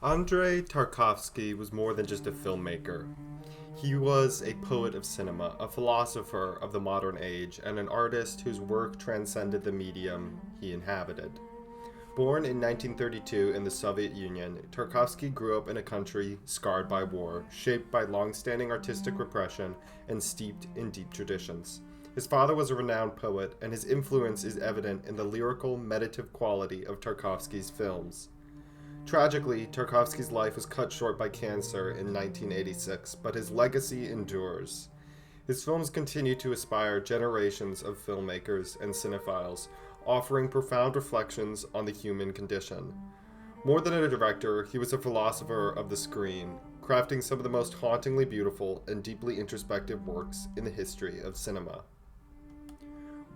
Andrei Tarkovsky was more than just a filmmaker. He was a poet of cinema, a philosopher of the modern age, and an artist whose work transcended the medium he inhabited. Born in 1932 in the Soviet Union, Tarkovsky grew up in a country scarred by war, shaped by long-standing artistic repression, and steeped in deep traditions. His father was a renowned poet, and his influence is evident in the lyrical, meditative quality of Tarkovsky's films. Tragically, Tarkovsky's life was cut short by cancer in 1986, but his legacy endures. His films continue to inspire generations of filmmakers and cinephiles, offering profound reflections on the human condition. More than a director, he was a philosopher of the screen, crafting some of the most hauntingly beautiful and deeply introspective works in the history of cinema.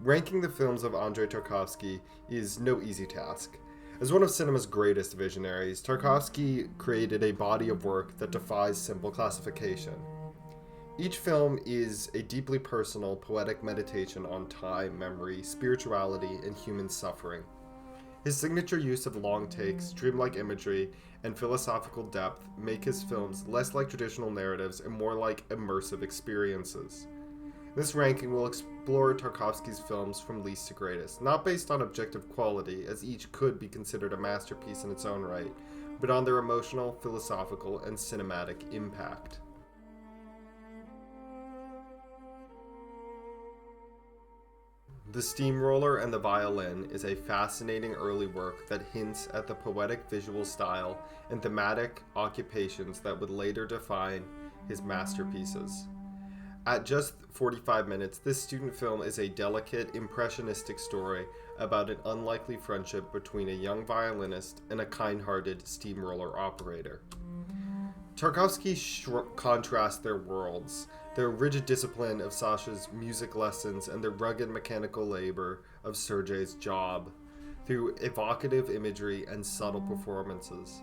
Ranking the films of Andrei Tarkovsky is no easy task. As one of cinema's greatest visionaries, Tarkovsky created a body of work that defies simple classification. Each film is a deeply personal, poetic meditation on time, memory, spirituality, and human suffering. His signature use of long takes, dreamlike imagery, and philosophical depth make his films less like traditional narratives and more like immersive experiences. This ranking will explore Tarkovsky's films from least to greatest, not based on objective quality, as each could be considered a masterpiece in its own right, but on their emotional, philosophical, and cinematic impact. The Steamroller and the Violin is a fascinating early work that hints at the poetic visual style and thematic occupations that would later define his masterpieces. At just 45 minutes, this student film is a delicate, impressionistic story about an unlikely friendship between a young violinist and a kind-hearted steamroller operator. Tarkovsky contrasts their worlds, their rigid discipline of Sasha's music lessons and the rugged mechanical labor of Sergei's job, through evocative imagery and subtle performances.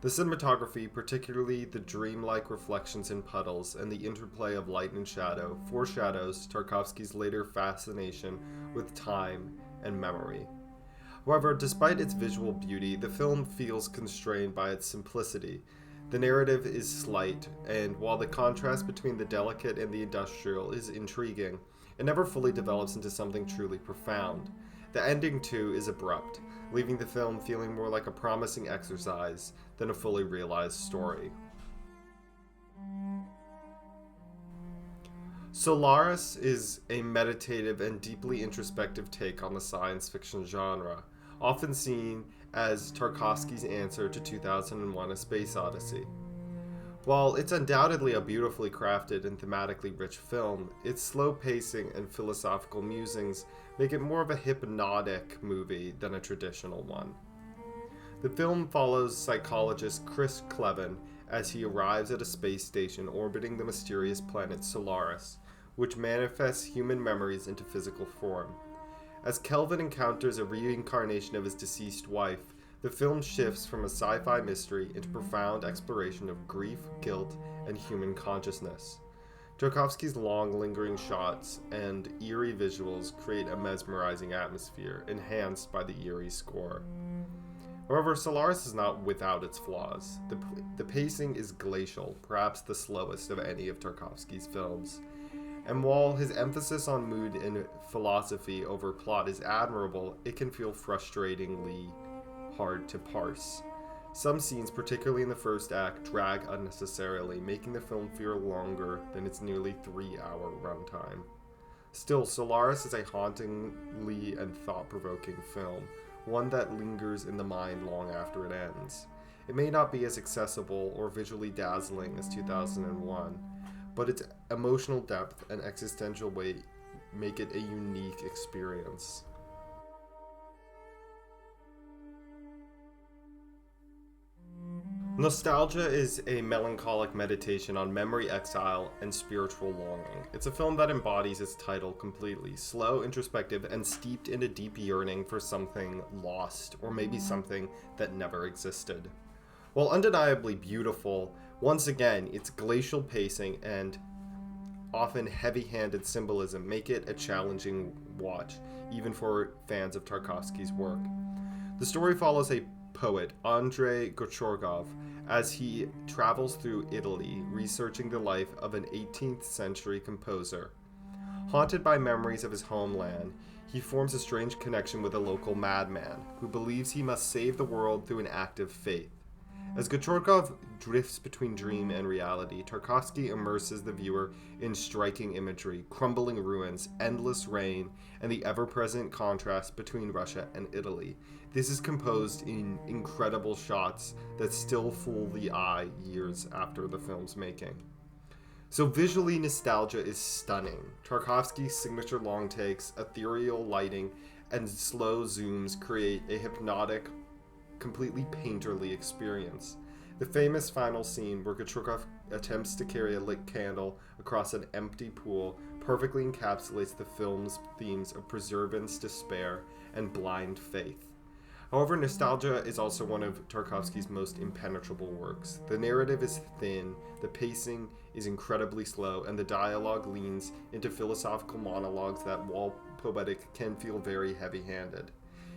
The cinematography, particularly the dreamlike reflections in puddles and the interplay of light and shadow, foreshadows Tarkovsky's later fascination with time and memory. However, despite its visual beauty, the film feels constrained by its simplicity. The narrative is slight, and while the contrast between the delicate and the industrial is intriguing, it never fully develops into something truly profound. The ending, too, is abrupt, leaving the film feeling more like a promising exercise than a fully realized story. Solaris is a meditative and deeply introspective take on the science fiction genre, often seen as Tarkovsky's answer to 2001: A Space Odyssey. While it's undoubtedly a beautifully crafted and thematically rich film, its slow pacing and philosophical musings make it more of a hypnotic movie than a traditional one. The film follows psychologist Chris Clevin as he arrives at a space station orbiting the mysterious planet Solaris, which manifests human memories into physical form. As Kelvin encounters a reincarnation of his deceased wife, the film shifts from a sci-fi mystery into profound exploration of grief, guilt, and human consciousness. Tarkovsky's long, lingering shots and eerie visuals create a mesmerizing atmosphere, enhanced by the eerie score. However, Solaris is not without its flaws. The pacing is glacial, perhaps the slowest of any of Tarkovsky's films. And while his emphasis on mood and philosophy over plot is admirable, it can feel frustratingly hard to parse. Some scenes, particularly in the first act, drag unnecessarily, making the film feel longer than its nearly 3-hour runtime. Still, Solaris is a hauntingly and thought-provoking film, one that lingers in the mind long after it ends. It may not be as accessible or visually dazzling as 2001, but its emotional depth and existential weight make it a unique experience. Nostalgia is a melancholic meditation on memory exile and spiritual longing. It's a film that embodies its title completely, slow, introspective, and steeped in a deep yearning for something lost, or maybe something that never existed. While undeniably beautiful, once again, its glacial pacing and often heavy-handed symbolism make it a challenging watch, even for fans of Tarkovsky's work. The story follows a poet Andrei Arsenyevich as he travels through Italy researching the life of an 18th century composer. Haunted by memories of his homeland, he forms a strange connection with a local madman who believes he must save the world through an act of faith. As Gachorkov drifts between dream and reality, Tarkovsky immerses the viewer in striking imagery, crumbling ruins, endless rain, and the ever-present contrast between Russia and Italy. This is composed in incredible shots that still fool the eye years after the film's making. So visually, nostalgia is stunning. Tarkovsky's signature long takes, ethereal lighting, and slow zooms create a hypnotic, completely painterly experience. The famous final scene where Gachorkov attempts to carry a lit candle across an empty pool perfectly encapsulates the film's themes of perseverance, despair, and blind faith. However, nostalgia is also one of Tarkovsky's most impenetrable works. The narrative is thin, the pacing is incredibly slow, and the dialogue leans into philosophical monologues that, while poetic, can feel very heavy-handed.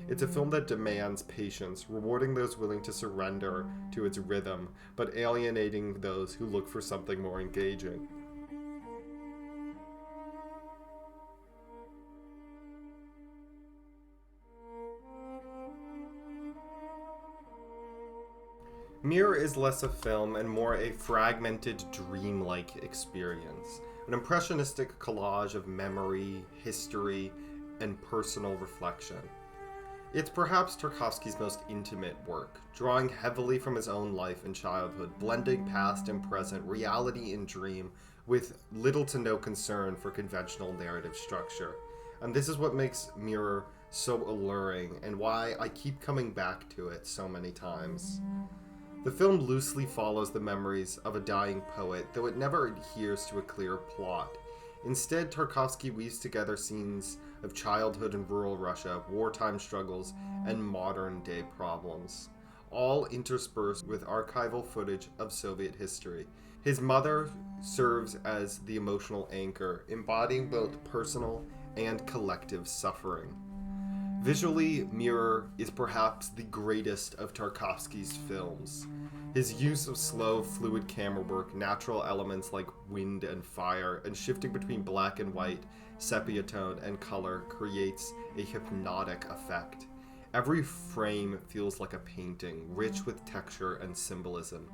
It's a film that demands patience, rewarding those willing to surrender to its rhythm, but alienating those who look for something more engaging. Mirror is less a film and more a fragmented, dreamlike experience. An impressionistic collage of memory, history, and personal reflection. It's perhaps Tarkovsky's most intimate work, drawing heavily from his own life and childhood, blending past and present, reality and dream, with little to no concern for conventional narrative structure. And this is what makes Mirror so alluring, and why I keep coming back to it so many times. The film loosely follows the memories of a dying poet, though it never adheres to a clear plot. Instead, Tarkovsky weaves together scenes of childhood in rural Russia, wartime struggles, and modern-day problems, all interspersed with archival footage of Soviet history. His mother serves as the emotional anchor, embodying both personal and collective suffering. Visually, Mirror is perhaps the greatest of Tarkovsky's films. His use of slow, fluid camera work, natural elements like wind and fire, and shifting between black and white, sepia tone, and color creates a hypnotic effect. Every frame feels like a painting, rich with texture and symbolism.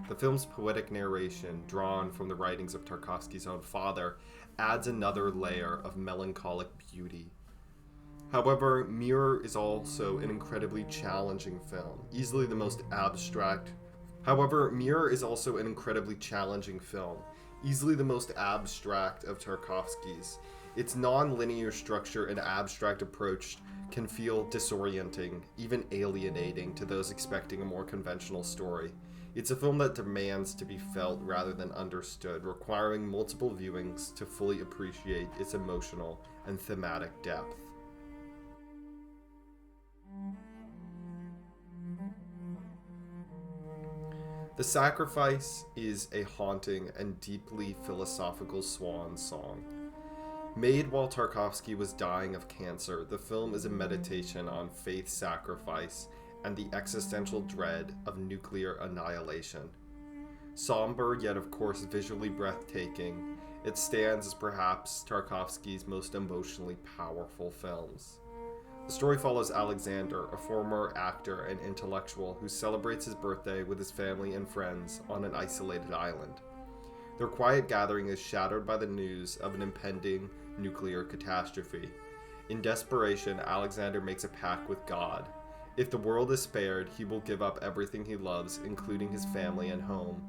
The film's poetic narration, drawn from the writings of Tarkovsky's own father, adds another layer of melancholic beauty. However, Mirror is also an incredibly challenging film, easily the most abstract of Tarkovsky's. Its non-linear structure and abstract approach can feel disorienting, even alienating to those expecting a more conventional story. It's a film that demands to be felt rather than understood, requiring multiple viewings to fully appreciate its emotional and thematic depth. The Sacrifice is a haunting and deeply philosophical swan song. Made while Tarkovsky was dying of cancer, the film is a meditation on faith sacrifice and the existential dread of nuclear annihilation. Somber, yet of course visually breathtaking, it stands as perhaps Tarkovsky's most emotionally powerful films. The story follows Alexander, a former actor and intellectual who celebrates his birthday with his family and friends on an isolated island. Their quiet gathering is shattered by the news of an impending nuclear catastrophe. In desperation, Alexander makes a pact with God. If the world is spared, he will give up everything he loves, including his family and home.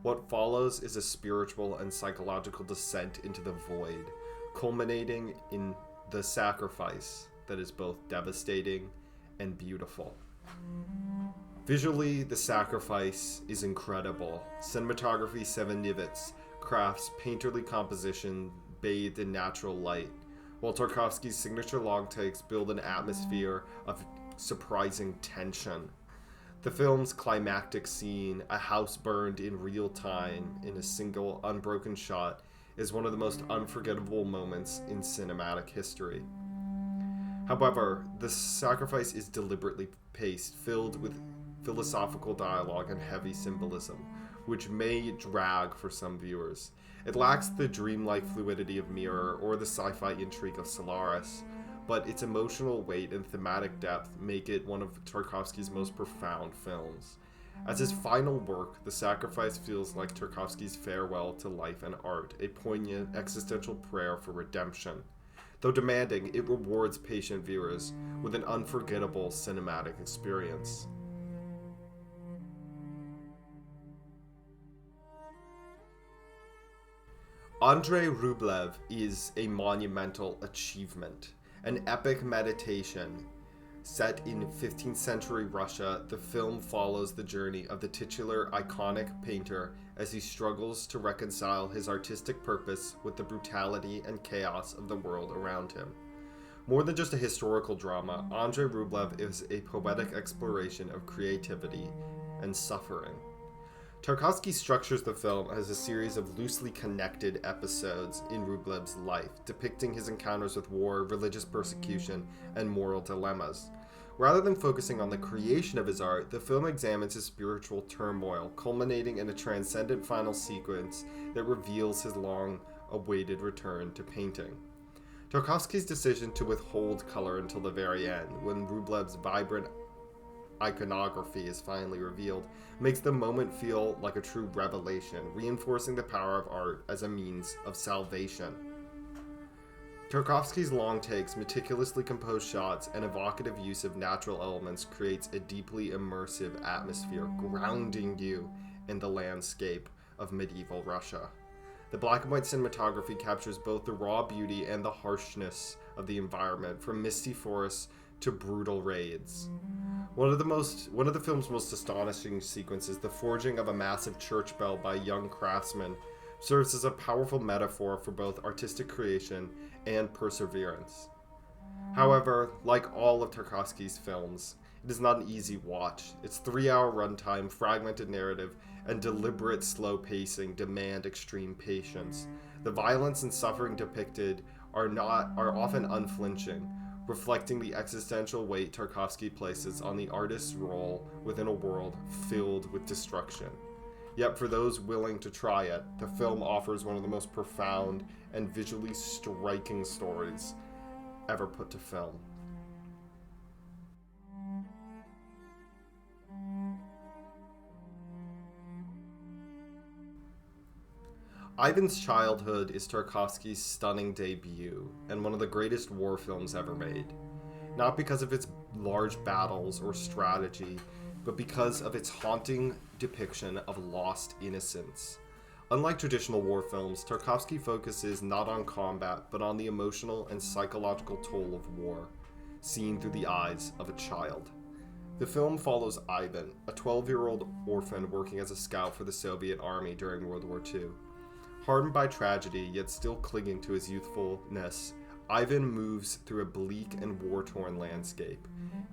What follows is a spiritual and psychological descent into the void, culminating in the sacrifice that is both devastating and beautiful. Visually, The Sacrifice is incredible. Cinematography Arsenyevich crafts painterly composition bathed in natural light, while Tarkovsky's signature long takes build an atmosphere of surprising tension. The film's climactic scene, a house burned in real time in a single unbroken shot, is one of the most unforgettable moments in cinematic history. However, the sacrifice is deliberately paced, filled with philosophical dialogue and heavy symbolism, which may drag for some viewers. It lacks the dreamlike fluidity of Mirror or the sci-fi intrigue of Solaris, but its emotional weight and thematic depth make it one of Tarkovsky's most profound films. As his final work, The Sacrifice feels like Tarkovsky's farewell to life and art, a poignant existential prayer for redemption. Though demanding, it rewards patient viewers with an unforgettable cinematic experience. Andrei Rublev is a monumental achievement, an epic meditation. Set in 15th century Russia, the film follows the journey of the titular iconic painter as he struggles to reconcile his artistic purpose with the brutality and chaos of the world around him. More than just a historical drama, Andrei Rublev is a poetic exploration of creativity and suffering. Tarkovsky structures the film as a series of loosely connected episodes in Rublev's life, depicting his encounters with war, religious persecution, and moral dilemmas. Rather than focusing on the creation of his art, the film examines his spiritual turmoil, culminating in a transcendent final sequence that reveals his long-awaited return to painting. Tarkovsky's decision to withhold color until the very end, when Rublev's vibrant iconography is finally revealed, makes the moment feel like a true revelation, reinforcing the power of art as a means of salvation. Tarkovsky's long takes, meticulously composed shots, and evocative use of natural elements creates a deeply immersive atmosphere, grounding you in the landscape of medieval Russia. The black and white cinematography captures both the raw beauty and the harshness of the environment, from misty forests to brutal raids. One of the film's most astonishing sequences, the forging of a massive church bell by a young craftsman, serves as a powerful metaphor for both artistic creation and perseverance. However, like all of Tarkovsky's films, it is not an easy watch. Its 3-hour runtime, fragmented narrative, and deliberate slow pacing demand extreme patience. The violence and suffering depicted are often unflinching, reflecting the existential weight Tarkovsky places on the artist's role within a world filled with destruction. Yet for those willing to try it, the film offers one of the most profound and visually striking stories ever put to film. Ivan's Childhood is Tarkovsky's stunning debut and one of the greatest war films ever made. Not because of its large battles or strategy, but because of its haunting depiction of lost innocence. Unlike traditional war films, Tarkovsky focuses not on combat, but on the emotional and psychological toll of war, seen through the eyes of a child. The film follows Ivan, a 12-year-old orphan working as a scout for the Soviet army during World War II. Hardened by tragedy, yet still clinging to his youthfulness, Ivan moves through a bleak and war-torn landscape,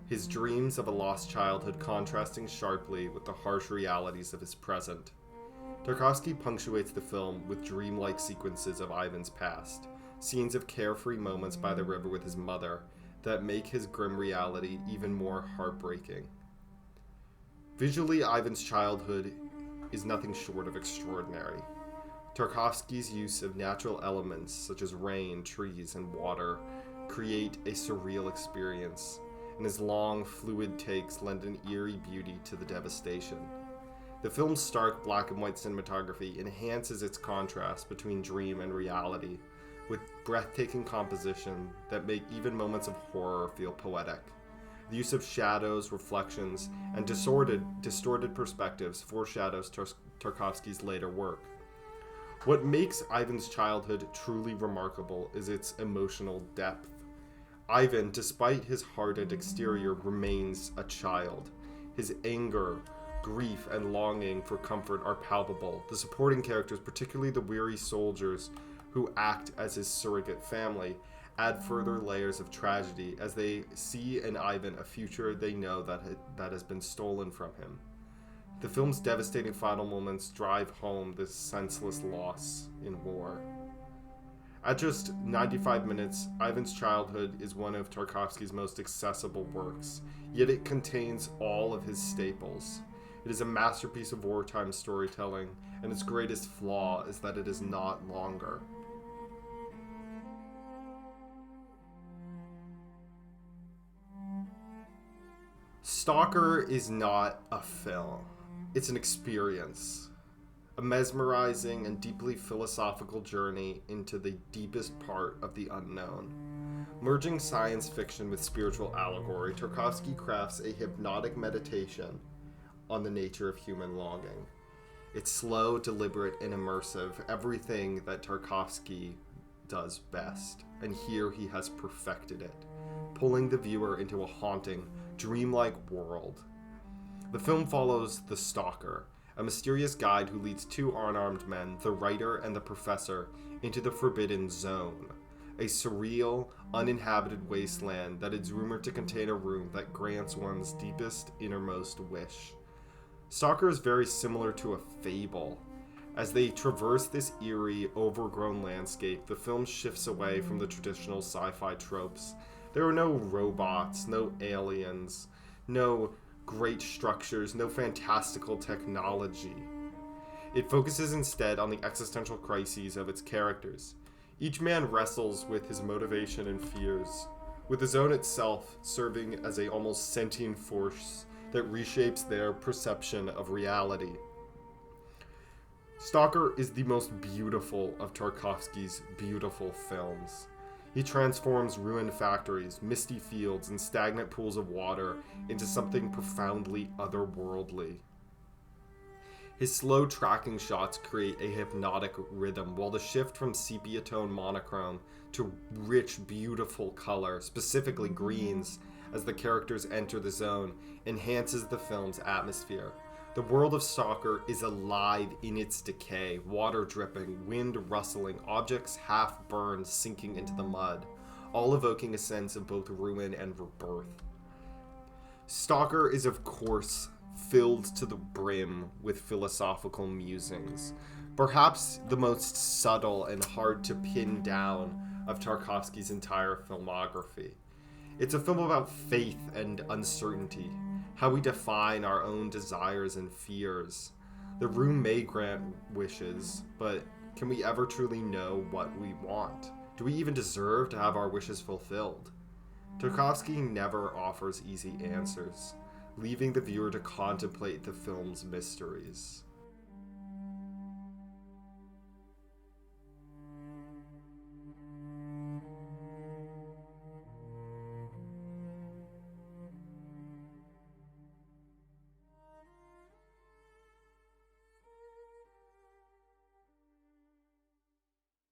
his dreams of a lost childhood contrasting sharply with the harsh realities of his present. Tarkovsky punctuates the film with dreamlike sequences of Ivan's past, scenes of carefree moments by the river with his mother that make his grim reality even more heartbreaking. Visually, Ivan's Childhood is nothing short of extraordinary. Tarkovsky's use of natural elements such as rain, trees, and water create a surreal experience, and his long, fluid takes lend an eerie beauty to the devastation. The film's stark black and white cinematography enhances its contrast between dream and reality, with breathtaking composition that make even moments of horror feel poetic. The use of shadows, reflections, and distorted perspectives foreshadows Tarkovsky's later work. What makes Ivan's Childhood truly remarkable is its emotional depth. Ivan, despite his hardened exterior, remains a child. His anger, grief, and longing for comfort are palpable. The supporting characters, particularly the weary soldiers who act as his surrogate family, add further layers of tragedy as they see in Ivan a future they know that has been stolen from him. The film's devastating final moments drive home this senseless loss in war. At just 95 minutes, Ivan's Childhood is one of Tarkovsky's most accessible works, yet it contains all of his staples. It is a masterpiece of wartime storytelling, and its greatest flaw is that it is not longer. Stalker is not a film. It's an experience. A mesmerizing and deeply philosophical journey into the deepest part of the unknown. Merging science fiction with spiritual allegory, Tarkovsky crafts a hypnotic meditation on the nature of human longing. It's slow, deliberate, and immersive, everything that Tarkovsky does best, and here he has perfected it, pulling the viewer into a haunting, dreamlike world. The film follows the Stalker, a mysterious guide who leads two unarmed men, the writer and the professor, into the Forbidden Zone, a surreal, uninhabited wasteland that is rumored to contain a room that grants one's deepest, innermost wish. Stalker is very similar to a fable. As they traverse this eerie, overgrown landscape, the film shifts away from the traditional sci-fi tropes. There are no robots, no aliens, no great structures, no fantastical technology. It focuses instead on the existential crises of its characters. Each man wrestles with his motivation and fears, with the zone itself serving as a almost sentient force that reshapes their perception of reality. Stalker is the most beautiful of Tarkovsky's beautiful films. He transforms ruined factories, misty fields, and stagnant pools of water into something profoundly otherworldly. His slow tracking shots create a hypnotic rhythm, while the shift from sepia tone monochrome to rich, beautiful color, specifically greens, as the characters enter the zone, enhances the film's atmosphere. The world of Stalker is alive in its decay, water dripping, wind rustling, objects half burned sinking into the mud, all evoking a sense of both ruin and rebirth. Stalker is, of course, filled to the brim with philosophical musings, perhaps the most subtle and hard to pin down of Tarkovsky's entire filmography. It's a film about faith and uncertainty, how we define our own desires and fears. The room may grant wishes, but can we ever truly know what we want? Do we even deserve to have our wishes fulfilled? Tarkovsky never offers easy answers, leaving the viewer to contemplate the film's mysteries.